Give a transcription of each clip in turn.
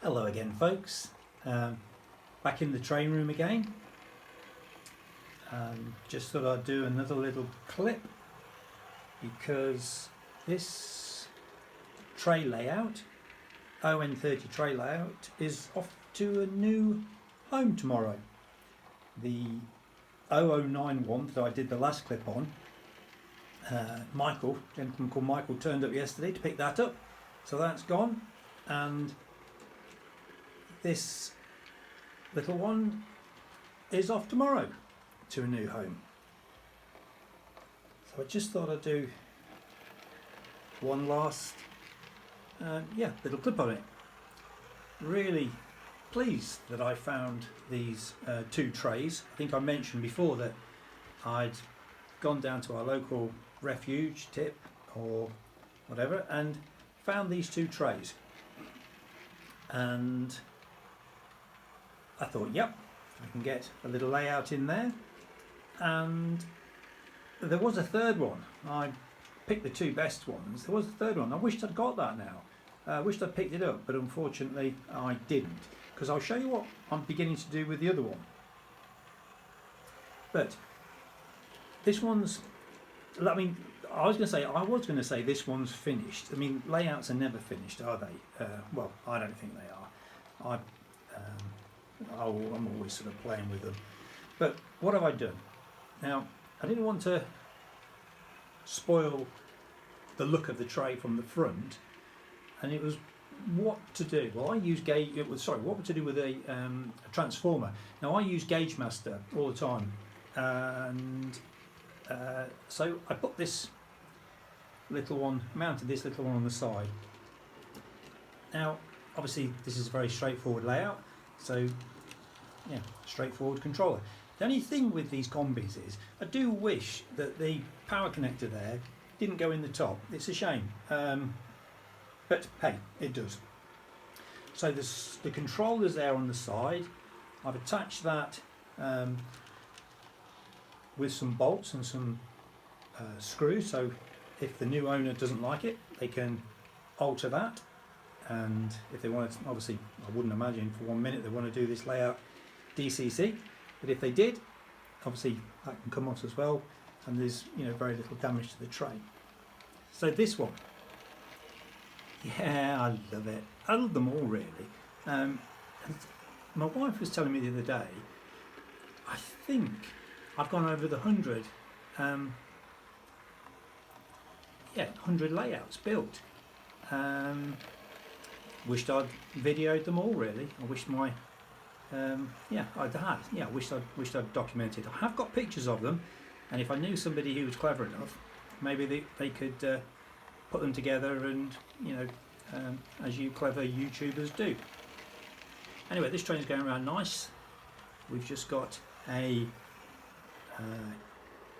Hello again, folks. Back in the train room again. Just thought I'd do another little clip because this tray layout, ON30 tray layout, is off to a new home tomorrow. The 0091 that I did the last clip on, Michael, a gentleman called Michael, turned up yesterday to pick that up. So that's gone, and this little one is off tomorrow to a new home. So I just thought I'd do one last little clip on it. Really pleased that I found these two trays. I think I mentioned before that I'd gone down to our local refuge tip or whatever and found these two trays, and I thought, yep, I can get a little layout in there. And there was a third one. I picked the two best ones. There was a third one. I wished I'd got that now. I wished I'd picked it up, but unfortunately I didn't, because I'll show you what I'm beginning to do with the other one. But this one's, I was going to say this one's finished. I mean, layouts are never finished, are they? Well, I don't think they are. I'm always sort of playing with them. But what have I done? Now, I didn't want to spoil the look of the tray from the front, and it was what to do. Well, I use what to do with a transformer. Now, I use Gauge Master all the time, and so I put this little one, mounted this little one on the side. Now, obviously, this is a very straightforward layout, so yeah, straightforward controller. The only thing with these combis is I do wish that the power connector there didn't go in the top. It's a shame, but hey, it does. So the controller's there on the side. I've attached that with some bolts and some screws, so if the new owner doesn't like it, they can alter that. And if they want to, obviously, I wouldn't imagine for 1 minute they want to do this layout DCC, but if they did, obviously that can come off as well, and there's very little damage to the tray. So this one, yeah, I love it. I love them all really. And my wife was telling me the other day, I think I've gone over the 100. 100 layouts built. Wished I'd videoed them all really. I wished my I wished I'd documented. I have got pictures of them, and if I knew somebody who was clever enough, maybe they could put them together and as you clever YouTubers do. Anyway, this train's going around nice. We've just got a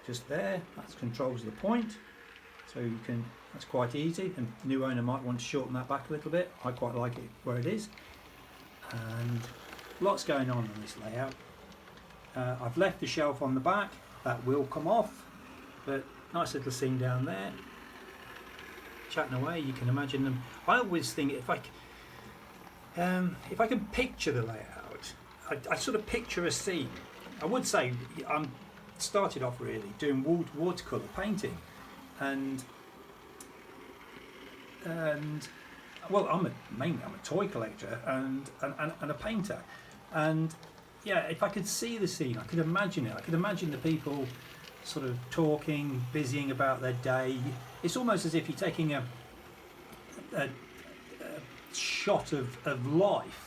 just there, that controls the point, so you can, that's quite easy, and new owner might want to shorten that back a little bit. I quite like it where it is, and lots going on in this layout. I've left the shelf on the back, that will come off, but nice little scene down there, chatting away. You can imagine them. I always think if I can picture the layout, I sort of picture a scene. I would say I'm started off really doing watercolour painting, and well, I'm a toy collector and a painter, and yeah, if I could see the scene, I could imagine it. I could imagine the people sort of talking, busying about their day. It's almost as if you're taking a shot of life.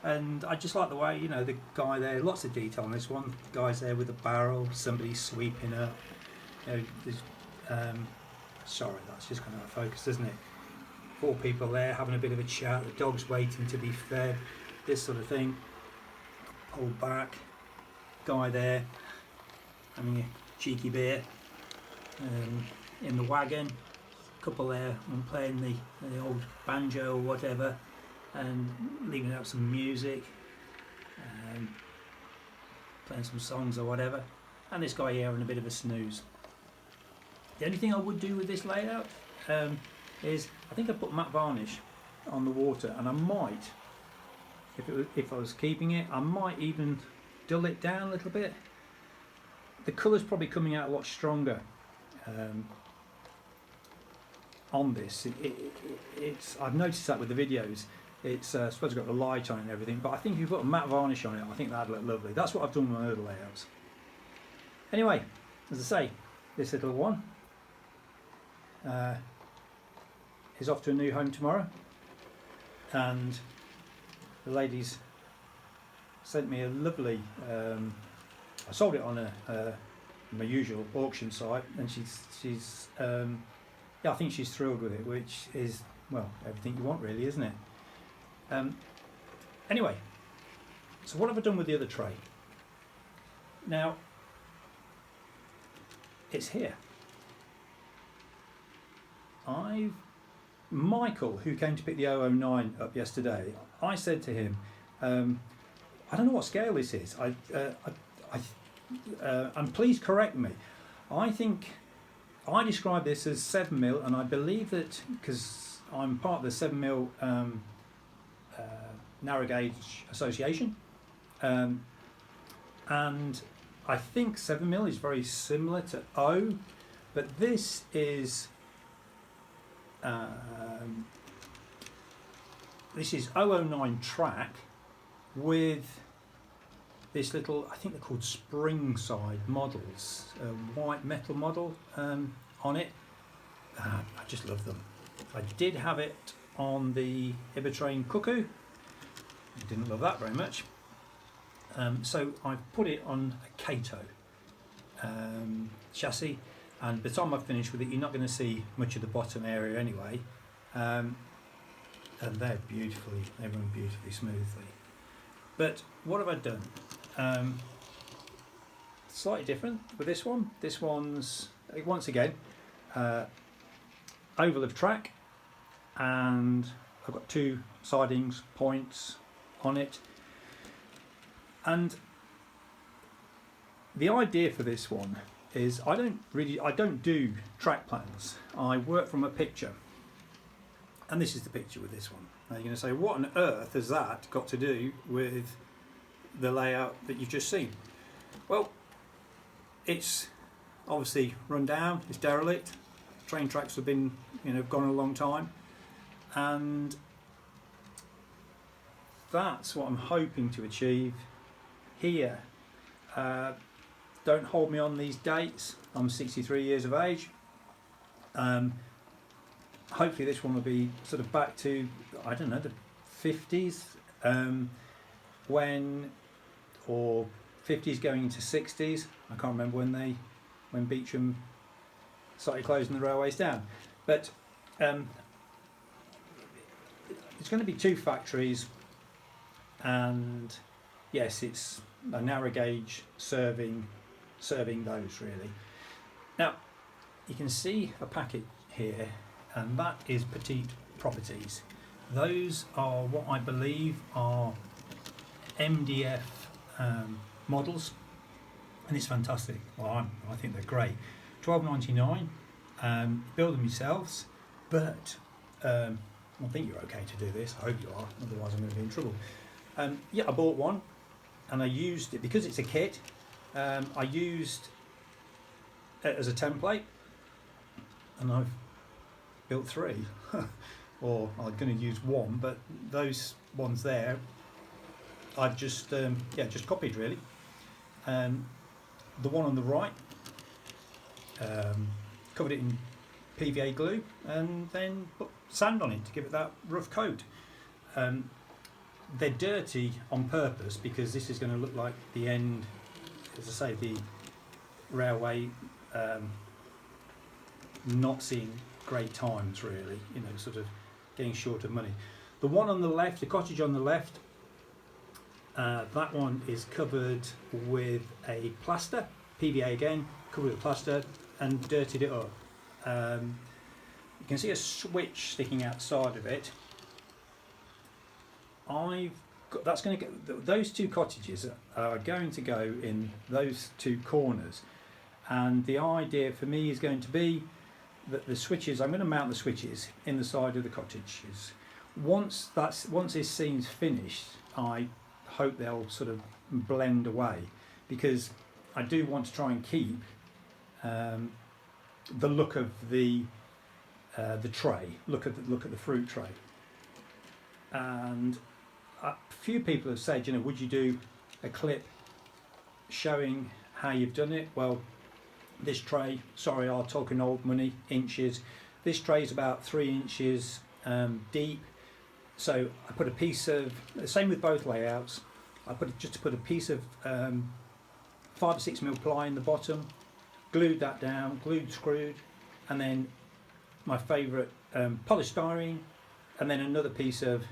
And I just like the way, the guy there, lots of detail on this one. The guy's there with a barrel, somebody sweeping up. There's, sorry, that's just going out of focus, isn't it? 4 people there having a bit of a chat, the dog's waiting to be fed, this sort of thing. Pulled back, guy there having a cheeky beer in the wagon, couple there and playing the old banjo or whatever, and leaving out some music, and playing some songs or whatever, and this guy here having a bit of a snooze. The only thing I would do with this layout is I think I put matte varnish on the water, and I might if I was keeping it. I might even dull it down a little bit. The colour's probably coming out a lot stronger on this. It's I've noticed that with the videos. It's I suppose it's got the light on it and everything, but I think if you put a matte varnish on it, I think that'd look lovely. That's what I've done with my other layouts. Anyway, as I say, this little one is off to a new home tomorrow, and the ladies sent me a lovely. I sold it on my usual auction site, and she's yeah, I think she's thrilled with it, which is, well, everything you want really, isn't it? Anyway, so what have I done with the other tray? Now, it's here. Michael, who came to pick the 009 up yesterday, I said to him, I don't know what scale this is. And please correct me. I think I describe this as 7mm, and I believe that because I'm part of the 7mm narrow gauge association, and I think 7mm is very similar to O, but this is 009 track with this little, I think they're called spring side models, a white metal model on it. I just love them. I did have it on the Ibertrain Cuckoo. I didn't love that very much. So I've put it on a Kato chassis, and by the time I've finished with it, you're not going to see much of the bottom area anyway. And they run beautifully smoothly. But what have I done? Slightly different with this one. This one's, once again, oval of track, and I've got two sidings points on it. And the idea for this one is I don't do track plans. I work from a picture. And this is the picture with this one. Now you're going to say, what on earth has that got to do with the layout that you've just seen? Well, it's obviously run down, it's derelict, train tracks have been, gone a long time, and that's what I'm hoping to achieve here. Don't hold me on these dates. I'm 63 years of age. Hopefully this one will be sort of back to, I don't know, the 50s, or 50s going into 60s. I can't remember when Beecham started closing the railways down. But it's going to be two factories, and yes, it's a narrow gauge serving those really. Now you can see a packet here, and that is Petite Properties. Those are what I believe are MDF models, and it's fantastic. Well, I think they're great. $12.99. Build them yourselves, but I think you're okay to do this. I hope you are, otherwise I'm going to be in trouble. Yeah, I bought one, and I used it because it's a kit. I used it as a template, and I've built three, or I'm going to use one, but those ones there I've just copied really. The one on the right, covered it in PVA glue and then put sand on it to give it that rough coat. They're dirty on purpose because this is going to look like the end, as I say, the railway not seeing great times really, sort of getting short of money. The one on the left, the cottage on the left, that one is covered with a plaster, PVA again, covered with plaster, and dirtied it up. You can see a switch sticking outside of it. That's going to get, those two cottages are going to go in those two corners, and the idea for me is going to be that the switches, I'm going to mount the switches in the side of the cottages. Once this scene's finished, I hope they'll sort of blend away, because I do want to try and keep the look of the tray, look at the fruit tray. And a few people have said, you know, would you do a clip showing how you've done it? Well, this tray, sorry, I'll talk in old money, inches. This tray is about 3 inches deep. So I put a piece of, same with both layouts, I just put a piece of 5 or 6 mil ply in the bottom, glued that down, screwed, and then my favourite polystyrene, and then another piece of,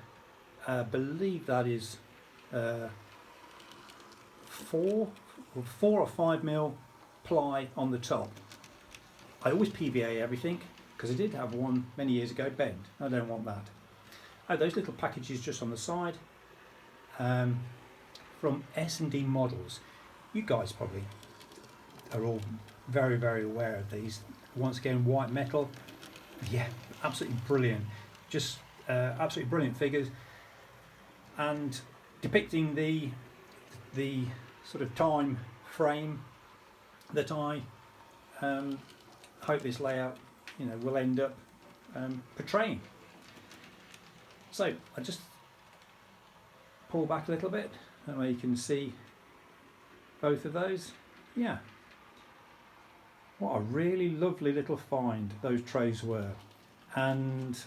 I believe that is 4 or 5 mil ply on the top. I always PVA everything, because I did have one many years ago bent. I don't want that. Oh, those little packages just on the side from S&D Models. You guys probably are all very, very aware of these. Once again, white metal. Yeah, absolutely brilliant. Just absolutely brilliant figures, and depicting the sort of time frame that I hope this layout, you know, will end up portraying. So I just pull back a little bit, that way you can see both of those. Yeah, what a really lovely little find those trays were, and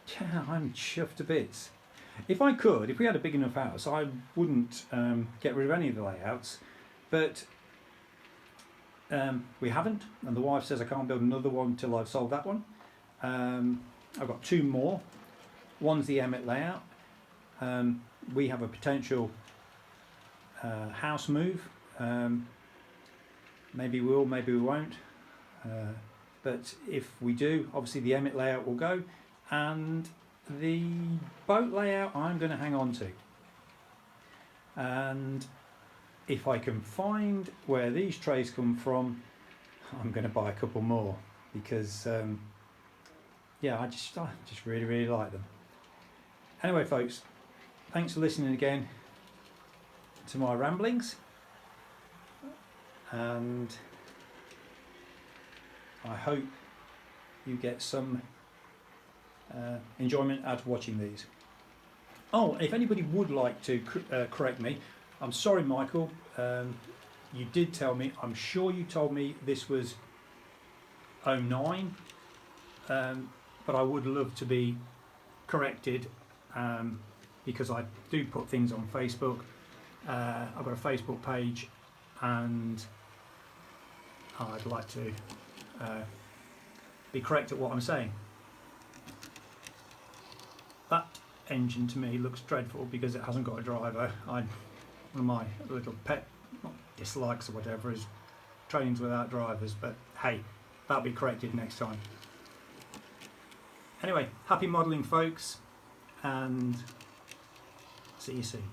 yeah, I'm chuffed to bits. If I could, if we had a big enough house, I wouldn't get rid of any of the layouts, but we haven't, and the wife says I can't build another one till I've sold that one. I've got 2 more. One's the Emmett layout. We have a potential house move. Maybe we will, maybe we won't. But if we do, obviously the Emmett layout will go, and the boat layout I'm going to hang on to. And if I can find where these trays come from, I'm going to buy a couple more, because yeah, I just really, really like them. Anyway, folks, thanks for listening again to my ramblings, and I hope you get some enjoyment out of watching these. Oh, if anybody would like to correct me, I'm sorry, Michael, you did tell me, I'm sure you told me this was 09, but I would love to be corrected, because I do put things on Facebook. I've got a Facebook page, and I'd like to be correct at what I'm saying. That engine to me looks dreadful because it hasn't got a driver. One of my little pet, not dislikes or whatever, is trains without drivers, but hey, that'll be corrected next time. Anyway, happy modelling, folks, and see you soon.